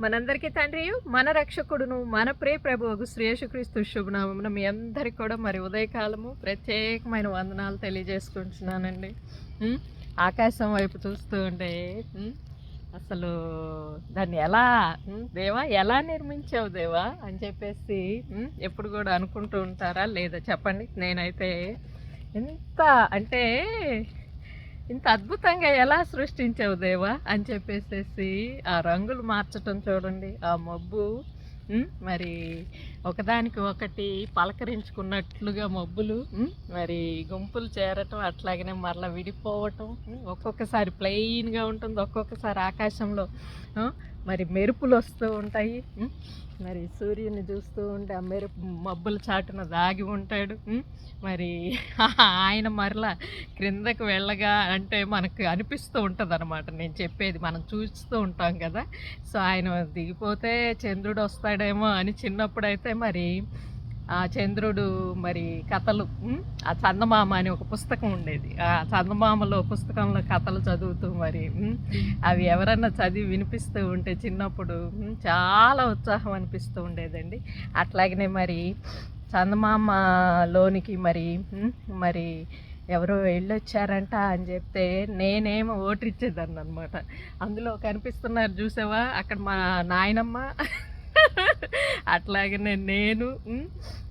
మనందరికీ తండ్రియు మన రక్షకుడును మన ప్రియ ప్రభువు శ్రీ యేసుక్రీస్తు శుభనామమున మీ అందరికి కూడా మరి ఉదయకాలము ప్రత్యేకమైన వందనాలు తెలియజేసుకుంటున్నానండి. ఆకాశం వైపు చూస్తూ ఉంటే అసలు దాన్ని దేవా ఎలా నిర్మించావు దేవా అని చెప్పేసి ఎప్పుడు కూడా అనుకుంటూ ఉంటారా లేదా చెప్పండి. నేనైతే ఎంత అంటే ఇంత అద్భుతంగా ఎలా సృష్టించావు దేవా అని చెప్పేసేసి ఆ రంగులు మార్చటం చూడండి, ఆ మబ్బు మరి ఒకదానికి ఒకటి పలకరించుకున్నట్లుగా మబ్బులు మరి గుంపులు చేరటం, అట్లాగనే మరలా విడిపోవటం, ఒక్కొక్కసారి ప్లెయిన్గా ఉంటుంది, ఒక్కొక్కసారి ఆకాశంలో మరి మెరుపులు వస్తూ ఉంటాయి. మరి సూర్యుని చూస్తూ ఉంటే ఆ మబ్బుల చాటున దాగి ఉంటాడు. మరి ఆయన మరలా క్రిందకు వెళ్ళగా అంటే మనకు అనిపిస్తూ ఉంటుంది అనమాట. నేను చెప్పేది మనం చూస్తూ ఉంటాం కదా. సో ఆయన దిగిపోతే చంద్రుడు వస్తాడేమో అని చిన్నప్పుడైతే మరి ఆ చంద్రుడు మరి కథలు, ఆ చందమామ అని ఒక పుస్తకం ఉండేది. ఆ చందమామలో పుస్తకంలో కథలు చదువుతూ మరి అవి ఎవరన్నా చదివి వినిపిస్తూ ఉంటే చిన్నప్పుడు చాలా ఉత్సాహం అనిపిస్తూ ఉండేదండి. అట్లాగనే మరి చందమామలోనికి మరి ఎవరో వెళ్ళొచ్చారంట అని చెప్తే నేనేమో ఓటరిచ్చేదాన్ని అనమాట. అందులో కనిపిస్తున్నారు చూసావా అక్కడ మా నాయనమ్మ, అట్లాగనే నేను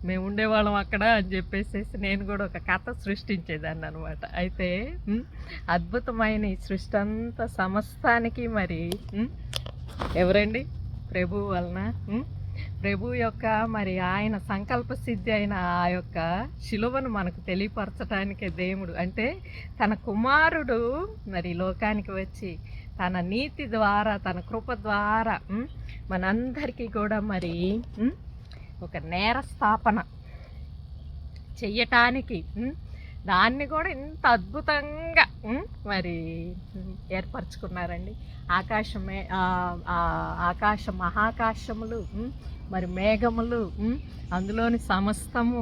మేము ఉండేవాళ్ళం అక్కడ అని చెప్పేసి నేను కూడా ఒక కథ సృష్టించేదాన్ని అనమాట. అయితే అద్భుతమైన ఈ సృష్టి అంతా సమస్తానికి మరి ఎవరండి? ప్రభు వలన, ప్రభు యొక్క మరి ఆయన సంకల్ప సిద్ధి అయిన ఆ యొక్క శిలువను మనకు తెలియపరచడానికే దేవుడు అంటే తన కుమారుడు మరి లోకానికి వచ్చి తన నీతి ద్వారా తన కృప ద్వారా మనందరికీ కూడా మరి ఒక నేరస్థాపన చెయ్యటానికి దాన్ని కూడా ఇంత అద్భుతంగా మరి ఏర్పరచుకున్నారండి. ఆకాశ మహాకాశములు మరి మేఘములు అందులోని సమస్తము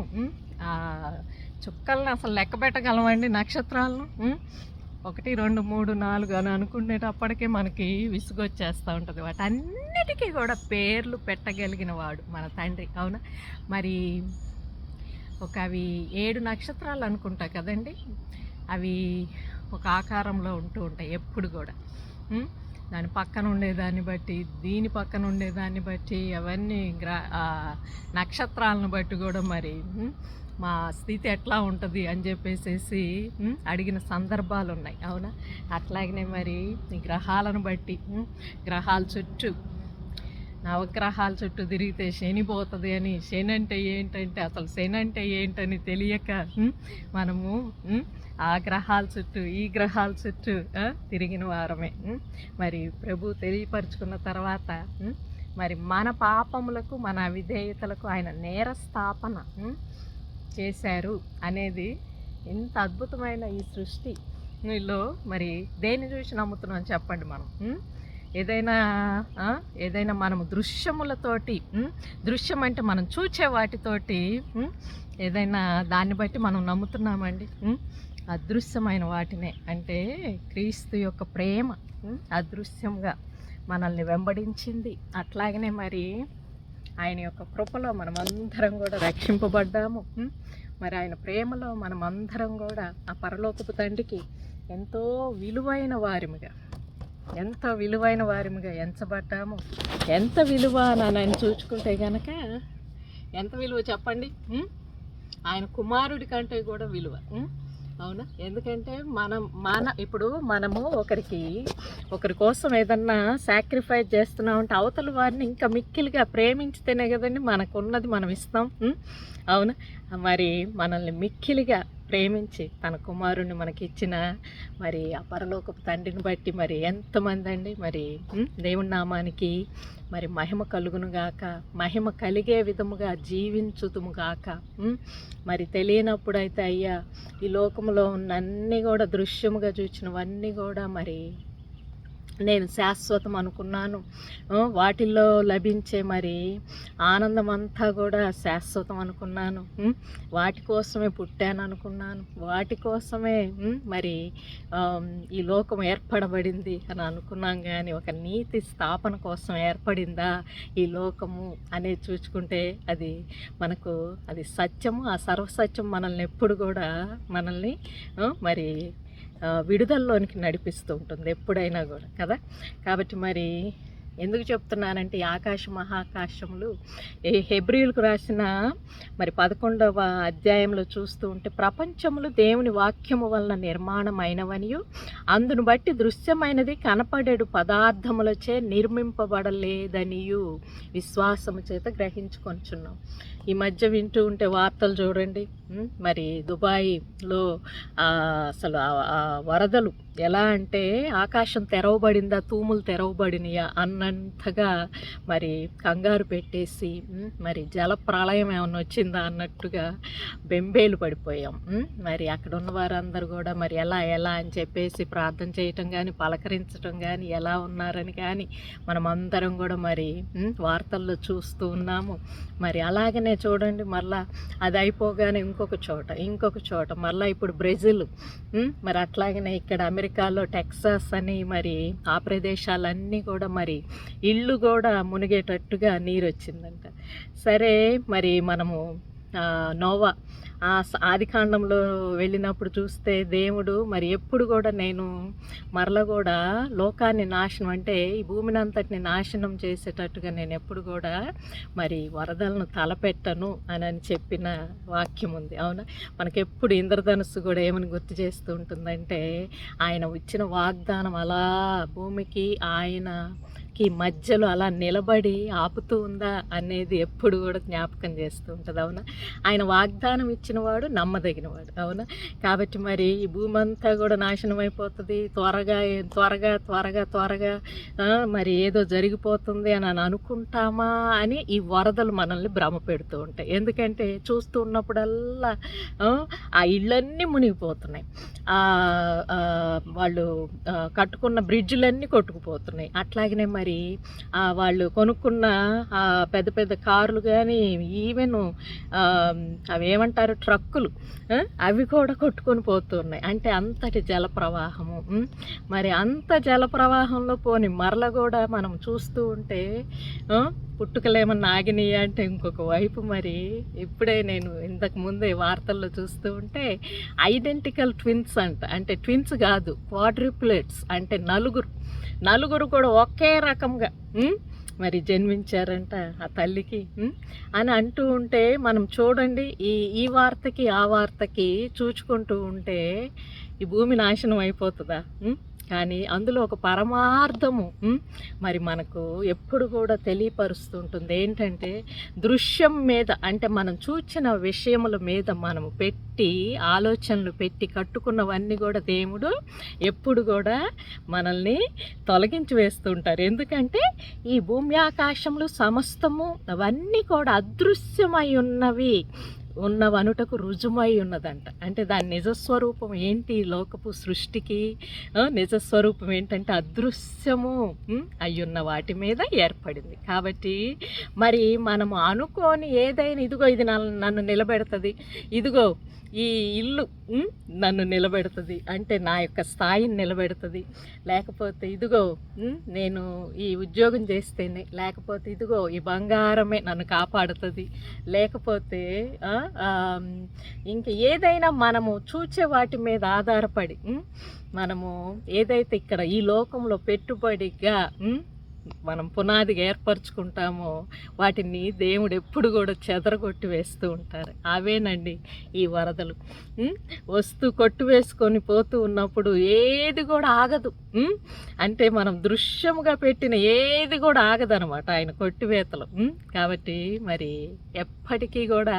చుక్కల్ని అసలు లెక్క పెట్టగలమండి, నక్షత్రాలను 1 2 3 4 అని అనుకునేటప్పటికే మనకి విసుగొచ్చేస్తూ ఉంటుంది. వాటన్నిటికీ కూడా పేర్లు పెట్టగలిగిన వాడు మన తండ్రి, అవునా? మరి అవి 7 నక్షత్రాలు అనుకుంటా కదండి. అవి ఒక ఆకారంలో ఉంటూ ఉంటాయి ఎప్పుడు కూడా. దాని పక్కన ఉండేదాన్ని బట్టి, దీని పక్కన ఉండేదాన్ని బట్టి, అవన్నీ నక్షత్రాలను బట్టి కూడా మరి మా స్థితి ఎట్లా ఉంటుంది అని చెప్పేసి అడిగిన సందర్భాలు ఉన్నాయి, అవునా? అట్లాగనే మరి ఈ గ్రహాలను బట్టి గ్రహాల చుట్టూ నవగ్రహాల చుట్టూ తిరిగితే శని పోతుంది అని, శని అంటే ఏంటంటే అసలు శని అంటే ఏంటని తెలియక మనము ఆ గ్రహాల చుట్టూ ఈ గ్రహాల చుట్టూ తిరిగిన వారమే. మరి ప్రభు తెలియపరుచుకున్న తర్వాత మరి మన పాపములకు మన అవిధేయతలకు ఆయన నేరస్థాపన చేశారు అనేది ఇంత అద్భుతమైన ఈ సృష్టిలో మరి దేన్ని చూసి నమ్ముతున్నాం చెప్పండి? మనం ఏదైనా మనము దృశ్యములతోటి, దృశ్యం అంటే మనం చూచే వాటితోటి ఏదైనా దాన్ని బట్టి మనం నమ్ముతున్నామండి. అదృశ్యమైన వాటినే అంటే క్రీస్తు యొక్క ప్రేమ అదృశ్యంగా మనల్ని వెంబడించింది. అట్లాగనే మరి ఆయన యొక్క కృపలో మనమందరం కూడా రక్షింపబడ్డాము. మరి ఆయన ప్రేమలో మనమందరం కూడా ఆ పరలోకపు తండ్రికి ఎంతో విలువైన వారిమిగా ఎంచబడ్డాము. ఎంత విలువ అని ఆయన చూసుకుంటే కనుక ఎంత విలువ చెప్పండి? ఆయన కుమారుడి కంటే కూడా విలువ, అవునా? ఎందుకంటే ఇప్పుడు మనము ఒకరి కోసం ఏదన్నా సాక్రిఫైస్ చేస్తున్నామంటే అవతల వారిని ఇంకా మిక్కిలిగా ప్రేమించితేనే కదండి మనకున్నది మనం ఇస్తాం, అవునా? మరి మనల్ని మిక్కిలిగా ప్రేమించి తన కుమారుణ్ణి మనకి ఇచ్చిన మరి ఆ పరలోకపు తండ్రిని బట్టి మరి ఎంతమంది అండి మరి దేవుని నామానికి మరి మహిమ కలుగును గాక, మహిమ కలిగే విధముగా జీవించుతుము గాక. మరి తెలియనప్పుడైతే అయ్యా ఈ లోకంలో ఉన్న అన్నీ కూడా దృశ్యముగా చూసినవన్నీ కూడా మరి నేను శాశ్వతం అనుకున్నాను. వాటిల్లో లభించే మరి ఆనందం అంతా కూడా శాశ్వతం అనుకున్నాను. వాటి కోసమే పుట్టాను అనుకున్నాను. వాటి కోసమే మరి ఈ లోకం ఏర్పడబడింది అని అనుకున్నాం. కానీ ఒక నీతి స్థాపన కోసం ఏర్పడిందా ఈ లోకము అనేది చూసుకుంటే అది మనకు అది సత్యము. ఆ సర్వసత్యం మనల్ని ఎప్పుడు కూడా మనల్ని మరి విడుదలలోనికి నడిపిస్తూ ఉంటుంది ఎప్పుడైనా కూడా కదా. కాబట్టి మరి ఎందుకు చెప్తున్నానంటే ఈ ఆకాశ మహాకాశములు ఈ హెబ్రీయులకు రాసిన మరి 11వ అధ్యాయంలో చూస్తూ ఉంటే ప్రపంచములు దేవుని వాక్యము వలన నిర్మాణమైనవనియు అందును బట్టి దృశ్యమైనది కనపడేడు పదార్థములచే నిర్మింపబడలేదనియు విశ్వాసము చేత గ్రహించుకొనుచున్నాం. ఈ మధ్య వింటూ ఉంటే వార్తలు చూడండి, మరి దుబాయ్లో అసలు వరదలు ఎలా అంటే ఆకాశం తెరవబడిందా, తూములు తెరవబడినయా అన్నంతగా మరి కంగారు పెట్టేసి మరి జల ప్రళయం ఏమైనా వచ్చిందా అన్నట్టుగా బెంబేలు పడిపోయాం. మరి అక్కడ ఉన్న వారందరూ కూడా మరి ఎలా అని చెప్పేసి ప్రార్థన చేయటం కానీ పలకరించడం కానీ ఎలా ఉన్నారని కానీ మనం అందరం కూడా మరి వార్తల్లో చూస్తూ ఉన్నాము. మరి అలాగనే చూడండి, మళ్ళా అది అయిపోగానే ఇంకొక చోట మళ్ళీ ఇప్పుడు బ్రెజిల్, మరి అట్లాగనే ఇక్కడ అమెరికాలో టెక్సాస్ అని మరి ఆ ప్రదేశాలన్నీ కూడా మరి ఇళ్ళు కూడా మునిగేటట్టుగా నీరు వచ్చిందంట. సరే మరి మనము నోవా ఆదికాండంలో వెళ్ళినప్పుడు చూస్తే దేవుడు మరి ఎప్పుడు కూడా నేను మరల కూడా లోకాన్ని నాశనం అంటే ఈ భూమిని అంతటిని నాశనం చేసేటట్టుగా నేను ఎప్పుడు కూడా మరి వరదలను తలపెట్టను అని చెప్పిన వాక్యం ఉంది. అవునా, మనకెప్పుడు ఇంద్రధనుస్సు కూడా ఏమని గుర్తు చేస్తూ ఉంటుందంటే ఆయన ఇచ్చిన వాగ్దానం అలా భూమికి ఆయనకి మధ్యలో అలా నిలబడి ఆపుతూ ఉందా అనేది ఎప్పుడు కూడా జ్ఞాపకం చేస్తూ ఉంటుంది. అవునా, ఆయన వాగ్దానం ఇచ్చిన వాడు నమ్మదగినవాడు. అవునా, కాబట్టి మరి ఈ భూమి అంతా కూడా నాశనం అయిపోతుంది, త్వరగా మరి ఏదో జరిగిపోతుంది అని అనుకుంటామా అని ఈ వరదలు మనల్ని భ్రమ పెడుతూ ఉంటాయి. ఎందుకంటే చూస్తూ ఉన్నప్పుడల్లా ఆ ఇళ్ళన్నీ మునిగిపోతున్నాయి, వాళ్ళు కట్టుకున్న బ్రిడ్జ్లన్నీ కొట్టుకుపోతున్నాయి. అట్లాగనే మరి వాళ్ళు కొనుక్కున్న పెద్ద పెద్ద కార్లు కానీ ఈవెన్ అవి ఏమంటారు ట్రక్కులు, అవి కూడా కొట్టుకొని పోతున్నాయి. అంటే అంతటి జల ప్రవాహము. మరి అంత జల ప్రవాహంలో పోని మరల కూడా మనం చూస్తూ ఉంటే పుట్టుకలేమన్నా ఆగినాయి అంటే ఇంకొక వైపు మరి ఇప్పుడే నేను ఇంతకు ముందే వార్తల్లో చూస్తూ ఉంటే ఐడెంటికల్ ట్విన్స్ అంటే ట్విన్స్ కాదు, క్వాడ్రిప్లెట్స్ అంటే నలుగురు కూడా ఒకే రకంగా మరి జన్మించారంట ఆ తల్లికి అని అంటూ ఉంటే మనం చూడండి ఈ వార్తకి ఆ వార్తకి చూచుకుంటూ ఉంటే ఈ భూమి నాశనం అయిపోతుందా? కానీ అందులో ఒక పరమార్థము మరి మనకు ఎప్పుడు కూడా తెలియపరుస్తూ ఉంటుంది. ఏంటంటే దృశ్యం మీద అంటే మనం చూచిన విషయముల మీద మనము ఆలోచనలు పెట్టి కట్టుకున్నవన్నీ కూడా దేవుడు ఎప్పుడు కూడా మనల్ని తొలగించి వేస్తూ ఉంటారు. ఎందుకంటే ఈ భూమి ఆకాశములు సమస్తము అవన్నీ కూడా అదృశ్యమై ఉన్నవనుటకు రుజుమై ఉన్నదంట. అంటే దాని నిజస్వరూపం ఏంటి? లోకపు సృష్టికి నిజస్వరూపం ఏంటంటే అదృశ్యము అయ్యున్న వాటి మీద ఏర్పడింది. కాబట్టి మరి మనము అనుకోని ఏదైనా ఇదిగో ఇది నన్ను నిలబెడుతుంది, ఇదిగో ఈ ఇల్లు నన్ను నిలబెడుతుంది అంటే నా యొక్క స్థాయిని నిలబెడుతుంది, లేకపోతే ఇదిగో నేను ఈ ఉద్యోగం చేస్తేనే, లేకపోతే ఇదిగో ఈ బంగారమే నన్ను కాపాడుతుంది, లేకపోతే ఇంక ఏదైనా మనము చూచే వాటి మీద ఆధారపడి మనము ఏదైతే ఇక్కడ ఈ లోకంలో పెట్టుబడిగా మనం పునాదిగా ఏర్పరచుకుంటామో వాటిని దేవుడు ఎప్పుడు కూడా చెదరగొట్టి వేస్తూ ఉంటారు. అవేనండి ఈ వరదలు. వస్తూ కొట్టు వేసుకొని పోతూ ఉన్నప్పుడు ఏది కూడా ఆగదు. అంటే మనం దృశ్యముగా పెట్టిన ఏది కూడా ఆగదనమాట ఆయన కొట్టివేతలు. కాబట్టి మరి ఎప్పటికీ కూడా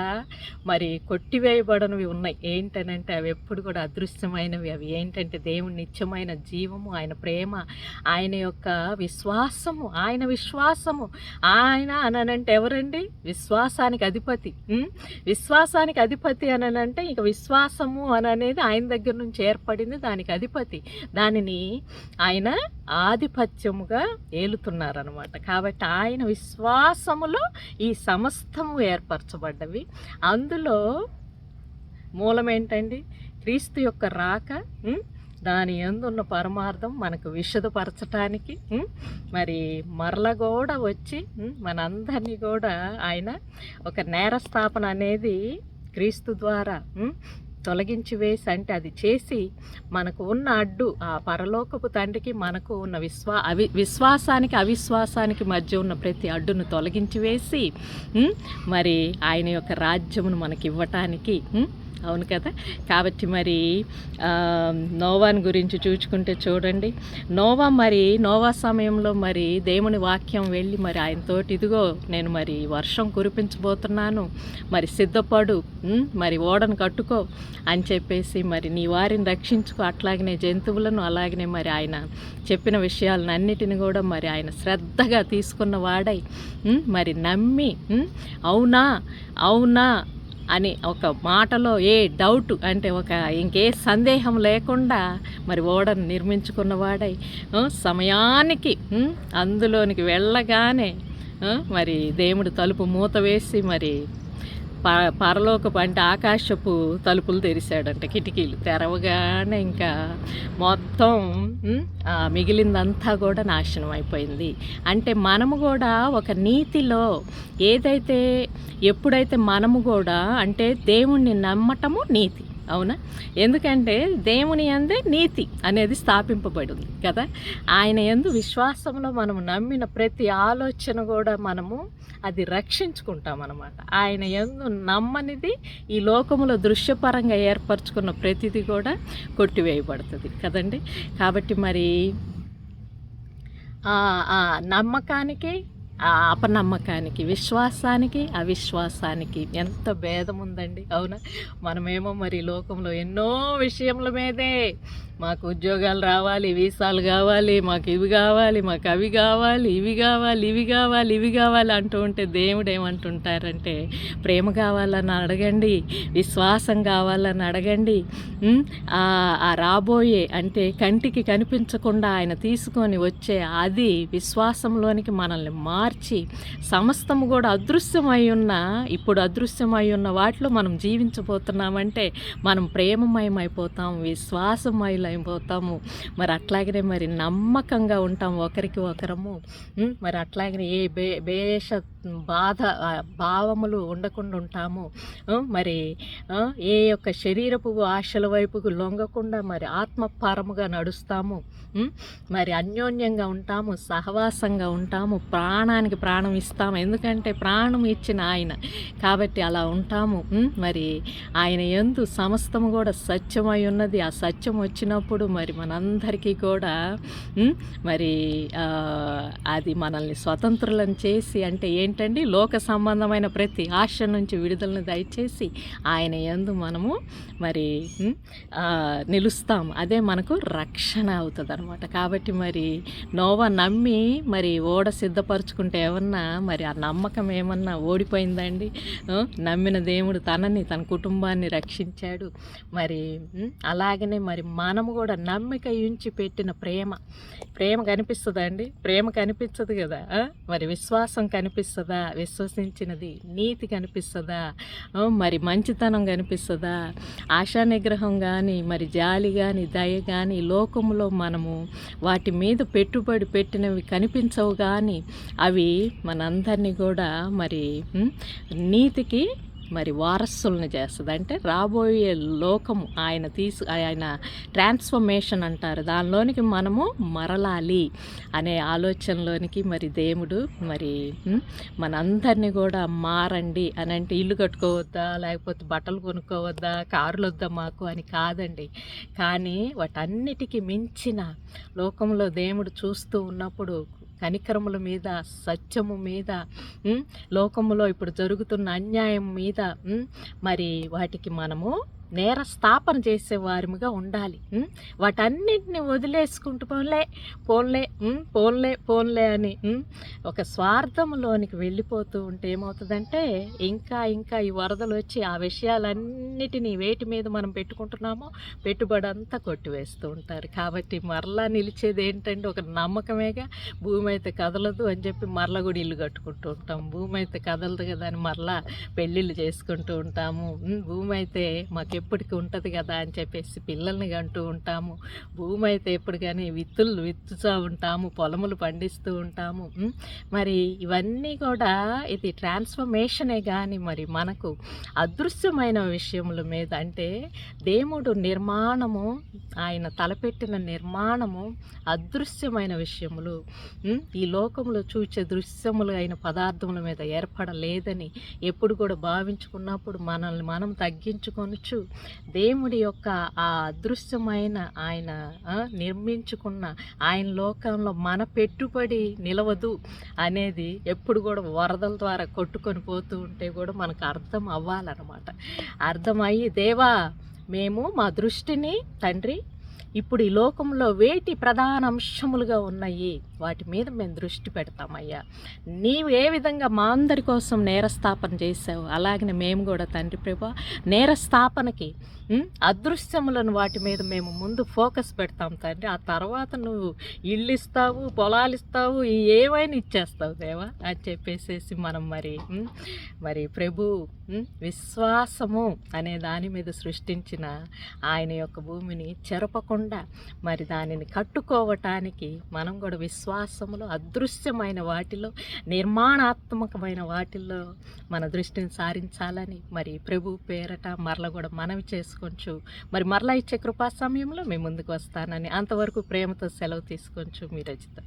మరి కొట్టివేయబడనివి ఉన్నాయి. ఏంటనంటే అవి ఎప్పుడు కూడా అదృశ్యమైనవి. అవి ఏంటంటే దేవుని నిత్యమైన జీవము, ఆయన ప్రేమ, ఆయన యొక్క విశ్వాసం విశ్వాసము. ఆయన అనంటే ఎవరండి? విశ్వాసానికి అధిపతి. విశ్వాసానికి అధిపతి అనంటే ఇక విశ్వాసము అనేది ఆయన దగ్గర నుంచి ఏర్పడింది, దానికి అధిపతి. దానిని ఆయన ఆధిపత్యముగా ఏలుతున్నారనమాట. కాబట్టి ఆయన విశ్వాసములో ఈ సమస్తము ఏర్పరచబడ్డవి. అందులో మూలం ఏంటండి? క్రీస్తు యొక్క రాక, దాని యందున్న పరమార్థం మనకు విశదపరచటానికి, మరి మరల కూడా వచ్చి మనందరినీ కూడా ఆయన ఒక నేరస్థాపన అనేది క్రీస్తు ద్వారా తొలగించి వేసి, అంటే అది చేసి మనకు ఉన్న అడ్డు, ఆ పరలోకపు తండ్రికి మనకు ఉన్న విశ్వాసానికి అవిశ్వాసానికి మధ్య ఉన్న ప్రతి అడ్డును తొలగించి వేసి మరి ఆయన యొక్క రాజ్యమును మనకి ఇవ్వటానికి. అవును కదా. కాబట్టి మరి నోవాని గురించి చూసుకుంటే చూడండి, నోవా సమయంలో మరి దేవుని వాక్యం వెళ్ళి మరి ఆయనతోటి, ఇదిగో నేను మరి వర్షం కురిపించబోతున్నాను, మరి సిద్ధపడు, మరి ఓడను కట్టుకో అని చెప్పేసి, మరి నీ వారిని రక్షించుకో, అట్లాగనే జంతువులను, అలాగనే మరి ఆయన చెప్పిన విషయాలన్నిటిని కూడా మరి ఆయన శ్రద్ధగా తీసుకున్న వాడై మరి నమ్మి అవునా అని ఒక మాటలో ఏ డౌట్ అంటే ఇంకే సందేహం లేకుండా మరి ఓడను నిర్మించుకున్నవాడై సమయానికి అందులోనికి వెళ్ళగానే మరి దేవుడు తలుపు మూత వేసి మరి పరలోకపు అంటే ఆకాశపు తలుపులు తెరిచాడంట, కిటికీలు తెరవగానే ఇంకా మొత్తం మిగిలిందంతా కూడా నాశనం అయిపోయింది. అంటే మనము కూడా ఒక నీతిలో ఎప్పుడైతే మనము కూడా అంటే దేవుణ్ణి నమ్మటము నీతి. అవునా? ఎందుకంటే దేవుని యందే నీతి అనేది స్థాపింపబడింది కదా. ఆయన యందు విశ్వాసంలో మనము నమ్మిన ప్రతి ఆలోచన కూడా మనము అది రక్షించుకుంటాం అన్నమాట. ఆయన యందు నమ్మనిది ఈ లోకములో దృశ్యపరంగా ఏర్పరచుకున్న ప్రతిదీ కూడా కొట్టివేయబడుతుంది కదండి. కాబట్టి మరి ఆ నమ్మకానికి, ఆ అపనమ్మకానికి, విశ్వాసానికి అవిశ్వాసానికి ఎంత భేదం ఉందండి. అవునా? మనమేమో మరి లోకంలో ఎన్నో విషయముల మీదే మాకు ఉద్యోగాలు రావాలి, వీసాలు కావాలి, మాకు ఇవి కావాలి, మాకు అవి కావాలి, ఇవి కావాలి అంటూ ఉంటే దేవుడు ఏమంటుంటారంటే, ప్రేమ కావాలని అడగండి, విశ్వాసం కావాలని అడగండి. ఆ రాబోయే అంటే కంటికి కనిపించకుండా ఆయన తీసుకొని వచ్చే అది విశ్వాసంలోనికి మనల్ని మార్చి సమస్తము కూడా ఇప్పుడు అదృశ్యమై ఉన్న వాటిలో మనం జీవించబోతున్నామంటే మనం ప్రేమమయమైపోతాం, విశ్వాసమయమైపోతాము. మరి అట్లాగనే మరి నమ్మకంగా ఉంటాము ఒకరికి ఒకరము. మరి అట్లాగనే ఏ భేష భావములు ఉండకుండా ఉంటాము. మరి ఏ యొక్క శరీరపు ఆశల వైపుకు లొంగకుండా మరి ఆత్మపరముగా నడుస్తాము. మరి అన్యోన్యంగా ఉంటాము, సహవాసంగా ఉంటాము, ప్రాణానికి ప్రాణం ఇస్తాము. ఎందుకంటే ప్రాణం ఇచ్చిన ఆయన కాబట్టి అలా ఉంటాము. మరి ఆయన యందు సమస్తము కూడా సత్యమై ఉన్నది. ఆ సత్యం వచ్చినప్పుడు మరి మనందరికీ కూడా మరి అది మనల్ని స్వతంత్రులను చేసి, అంటే ఏంటండి, లోక సంబంధమైన ప్రతి ఆశ నుంచి విడుదలను దయచేసి ఆయన యందు మనము మరి నిలుస్తాం. అదే మనకు రక్షణ అవుతుంది అనమాట. కాబట్టి మరి నోవా నమ్మి మరి ఓడ సిద్ధపరచుకుంటే ఏమన్నా మరి ఆ నమ్మకం ఏమన్నా ఓడిపోయిందండి? నమ్మిన దేవుడు తనని, తన కుటుంబాన్ని రక్షించాడు. మరి అలాగనే మరి మనము కూడా నమ్మిక ఉంచి పెట్టిన ప్రేమ కనిపిస్తుందా అండి? ప్రేమ కనిపించదు కదా. మరి విశ్వాసం కనిపిస్తుందా? విశ్వసించినది నీతి కనిపిస్తుందా? మరి మంచితనం కనిపిస్తుందా? ఆశా నిగ్రహం కానీ, మరి జాలి కానీ, దయ కానీ లోకంలో మనము వాటి మీద పెట్టుబడి పెట్టినవి కనిపించవు, కానీ అవి మనందరినీ కూడా మరి నీతికి మరి వారసులను చేస్తుంది. అంటే రాబోయే లోకము ఆయన ట్రాన్స్ఫర్మేషన్ అంటారు, దానిలోనికి మనము మరలాలి అనే ఆలోచనలోనికి మరి దేవుడు మరి మనందరినీ కూడా మారండి అని అంటే ఇల్లు కట్టుకోవద్దా, లేకపోతే బట్టలు కొనుక్కోవద్దా, కారులు వద్దా మాకు అని కాదండి. కానీ వాటన్నిటికీ మించిన లోకంలో దేవుడు చూస్తూ ఉన్నప్పుడు కనికరముల మీద, సత్యము మీద, లోకములో ఇప్పుడు జరుగుతున్న అన్యాయం మీద మరి వాటికి మనము నేరస్థాపన చేసే వారిగా ఉండాలి. వాటన్నిటిని వదిలేసుకుంటూ పోన్లే అని ఒక స్వార్థంలోనికి వెళ్ళిపోతూ ఉంటే ఏమవుతుందంటే ఇంకా ఈ వరదలు వచ్చి ఆ విషయాలన్నిటినీ వేటి మీద మనం పెట్టుకుంటున్నామో పెట్టుబడి అంతా కొట్టివేస్తూ ఉంటారు. కాబట్టి మరలా నిలిచేది ఏంటంటే ఒక నమ్మకమేగా. భూమి అయితే కదలదు అని చెప్పి మరలా కూడా ఇల్లు కట్టుకుంటూ ఉంటాం. భూమి అయితే కదలదు కదా అని మరలా పెళ్ళిళ్ళు చేసుకుంటూ ఉంటాము. భూమి అయితే మాకు ఎప్పటికీ ఉంటుంది కదా అని చెప్పేసి పిల్లల్ని కంటూ ఉంటాము. భూమి అయితే ఎప్పుడు కానీ విత్తుతూ ఉంటాము, పొలములు పండిస్తూ ఉంటాము. మరి ఇవన్నీ కూడా ఇది ట్రాన్స్ఫర్మేషనే కానీ మరి మనకు అదృశ్యమైన విషయముల మీద అంటే దేవుడు నిర్మాణము, ఆయన తలపెట్టిన నిర్మాణము అదృశ్యమైన విషయములు, ఈ లోకంలో చూచే దృశ్యములు అయిన పదార్థముల మీద ఏర్పడలేదని ఎప్పుడు కూడా భావించుకున్నప్పుడు మనల్ని మనం తగ్గించుకొనొచ్చు. దేవుడి యొక్క ఆ అదృశ్యమైన ఆయన నిర్మించుకున్న ఆయన లోకంలో మన పెట్టుబడి నిలవదు అనేది ఎప్పుడు కూడా వరదల ద్వారా కొట్టుకొని పోతూ ఉంటే కూడా మనకు అర్థం అవ్వాలన్నమాట. అర్థమయ్యి దేవా మేము మా దృష్టిని తండ్రి ఇప్పుడు ఈ లోకంలో వేటి ప్రధాన అంశములుగా ఉన్నాయి వాటి మీద మేము దృష్టి పెడతామయ్యా. నీవు ఏ విధంగా మా అందరి కోసం నేరస్థాపన చేసావు అలాగనే మేము కూడా తండ్రి ప్రభా నేరస్థాపనకి అదృశ్యములను వాటి మీద మేము ముందు ఫోకస్ పెడతాం తండ్రి. ఆ తర్వాత నువ్వు ఇళ్ళు ఇస్తావు, పొలాలు ఇస్తావు, ఏమైనా ఇచ్చేస్తావు దేవా అని చెప్పేసేసి మనం మరి ప్రభు విశ్వాసము అనే దాని మీద సృష్టించిన ఆయన యొక్క భూమిని చెరపకుండా మరి దానిని కట్టుకోవటానికి మనం కూడా విశ్వాసములో అదృశ్యమైన వాటిలో నిర్మాణాత్మకమైన వాటిల్లో మన దృష్టిని సారించాలని మరి ప్రభు పేరట మరల కూడా మనవి చేసుకోవచ్చు. మరి మరలా ఇచ్చే కృపా సమయంలో మేము ముందుకు వస్తానని అంతవరకు ప్రేమతో సెలవు తీసుకోవచ్చు. మీ రచిత.